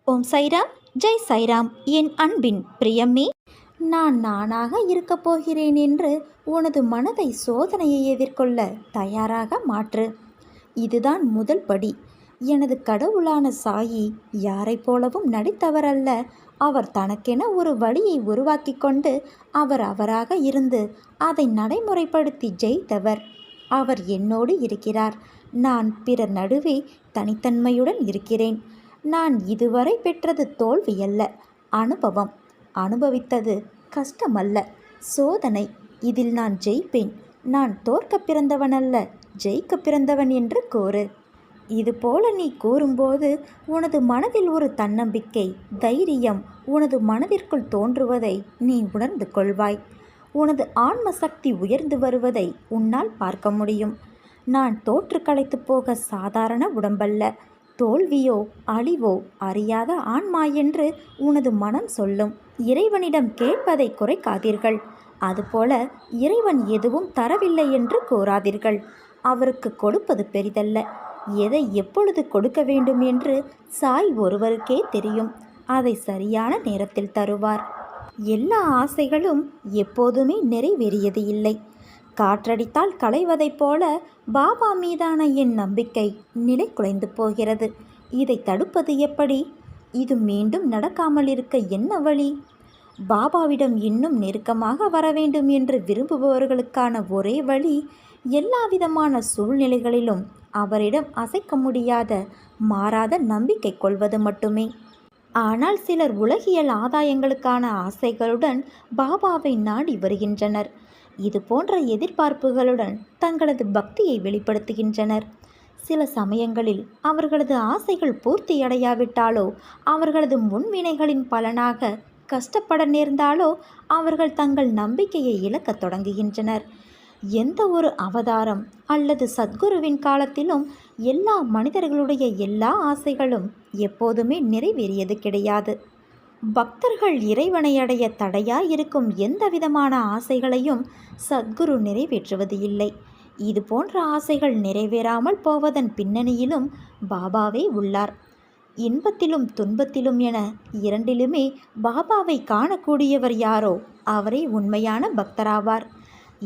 ஓம் சைராம், ஜெய் சைராம். என் அன்பின் பிரியமே, நான் நானாக இருக்கப் போகிறேன் என்று உனது மனதை சோதனையை எதிர்கொள்ள தயாராக மாற்று. இதுதான் முதல் படி. எனது கடவுளான சாயி யாரைப் போலவும் நடித்தவரல்ல. அவர் தனக்கென ஒரு வழியை உருவாக்கி கொண்டு அவராக இருந்து அதை நடைமுறைப்படுத்தி ஜெயித்தவர். அவர் என்னோடு இருக்கிறார். நான் பிறர் நடுவே தனித்தன்மையுடன் இருக்கிறேன். நான் இதுவரை பெற்றது தோல்வியல்ல, அனுபவம். அனுபவித்தது கஷ்டமல்ல, சோதனை. இதில் நான் ஜெயிப்பேன். நான் தோற்க பிறந்தவனல்ல, ஜெயிக்க பிறந்தவன் என்று கூறு. இதுபோல நீ கூறும்போது உனது மனதில் ஒரு தன்னம்பிக்கை, தைரியம் உனது மனதிற்குள் தோன்றுவதை நீ உணர்ந்து கொள்வாய். உனது ஆன்ம சக்தி உயர்ந்து வருவதை உன்னால் பார்க்க முடியும். நான் தோற்று களைத்து போக சாதாரண உடம்பல்ல. தோல்வியோ அழிவோ அறியாத ஆன்மா என்று உனது மனம் சொல்லும். இறைவனிடம் கேட்பதை குறைக்காதீர்கள். அதுபோல இறைவன் எதுவும் தரவில்லை என்று கூறாதீர்கள். அவருக்கு கொடுப்பது பெரிதல்ல. எதை எப்பொழுது கொடுக்க வேண்டும் என்று சாய் ஒருவருக்கே தெரியும். அதை சரியான நேரத்தில் தருவார். எல்லா ஆசைகளும் எப்போதுமே நிறைவேறியது இல்லை. காற்றடித்தால் களைவதைப் போல பாபா மீதான என் நம்பிக்கை நிலை குலைந்து போகிறது. இதை தடுப்பது எப்படி? இது மீண்டும் நடக்காமல் இருக்க என்ன வழி? பாபாவிடம் இன்னும் நெருக்கமாக வர வேண்டும் என்று விரும்புபவர்களுக்கான ஒரே வழி, எல்லாவிதமான சூழ்நிலைகளிலும் அவரிடம் அசைக்க முடியாத மாறாத நம்பிக்கை கொள்வது மட்டுமே. ஆனால் சிலர் உலகியல் ஆதாயங்களுக்கான ஆசைகளுடன் பாபாவை நாடி வருகின்றனர். இது போன்ற எதிர்பார்ப்புகளுடன் தங்களது பக்தியை வெளிப்படுத்துகின்றனர். சில சமயங்களில் அவர்களது ஆசைகள் பூர்த்தியடையாவிட்டாலோ, அவர்களது முன்வினைகளின் பலனாக கஷ்டப்பட நேர்ந்தாலோ அவர்கள் தங்கள் நம்பிக்கையை இழக்கத் தொடங்குகின்றனர். எந்த ஒரு அவதாரம் அல்லது சத்குருவின் காலத்திலும் எல்லா மனிதர்களுடைய எல்லா ஆசைகளும் எப்போதுமே நிறைவேறியது கிடையாது. பக்தர்கள் இறைவனை அடைய தடையாயிருக்கும் எந்த விதமான ஆசைகளையும் சத்குரு நிறைவேற்றுவது இல்லை. இது போன்ற ஆசைகள் நிறைவேறாமல் போவதன் பின்னணியிலும் பாபாவே உள்ளார். இன்பத்திலும் துன்பத்திலும் என இரண்டிலுமே பாபாவை காணக்கூடியவர் யாரோ அவரே உண்மையான பக்தராவார்.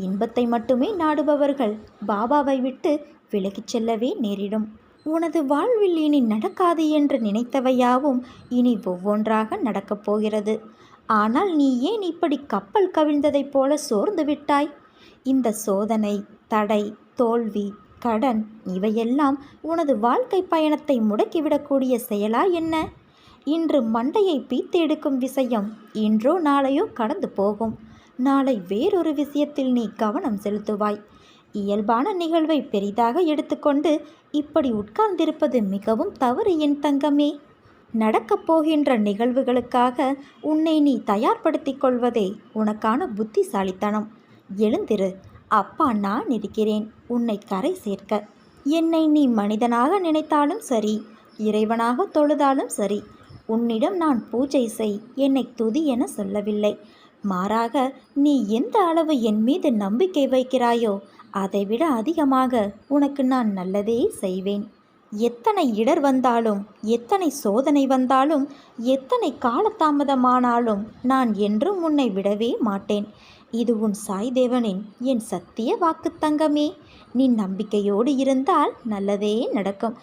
இன்பத்தை மட்டுமே நாடுபவர்கள் பாபாவை விட்டு விலகிச் செல்லவே நேரிடும். உனது வாழ்வில் இனி நடக்காது என்று நினைத்தவையாவும் இனி ஒவ்வொன்றாக நடக்கப் போகிறது. ஆனால் நீ ஏன் இப்படி கப்பல் கவிழ்ந்ததைப் போல சோர்ந்து விட்டாய்? இந்த சோதனை, தடை, தோல்வி, கடன் இவையெல்லாம் உனது வாழ்க்கை பயணத்தை முடக்கிவிடக்கூடிய செயலா என்ன? இன்று மண்டையை பீத்து எடுக்கும் விஷயம் இன்றோ நாளையோ கடந்து போகும். நாளை வேறொரு விஷயத்தில் நீ கவனம் செலுத்துவாய். இயல்பான நிகழ்வை பெரிதாக எடுத்துக்கொண்டு இப்படி உட்கார்ந்திருப்பது மிகவும் தவறு என் தங்கமே. நடக்கப் போகின்ற நிகழ்வுகளுக்காக உன்னை நீ தயார்படுத்திக் கொள்வதே உனக்கான புத்திசாலித்தனம். எழுந்திரு. அப்பா நான் இருக்கிறேன் உன்னை கரை சேர்க்க. என்னை நீ மனிதனாக நினைத்தாலும் சரி, இறைவனாக தொழுதாலும் சரி, உன்னிடம் நான் பூஜை செய், என்னை துதி என சொல்லவில்லை. மாறாக நீ எந்த அளவு என் மீது நம்பிக்கை வைக்கிறாயோ அதைவிட அதிகமாக உனக்கு நான் நல்லதே செய்வேன். எத்தனை இடர் வந்தாலும், எத்தனை சோதனை வந்தாலும், எத்தனை காலதாமதமானாலும் நான் என்றும் உன்னை விடவே மாட்டேன். இது உன் சாய் தேவனின் என் சத்திய வாக்கு தங்கமே. நீ நம்பிக்கையோடு இருந்தால் நல்லதே நடக்கும்.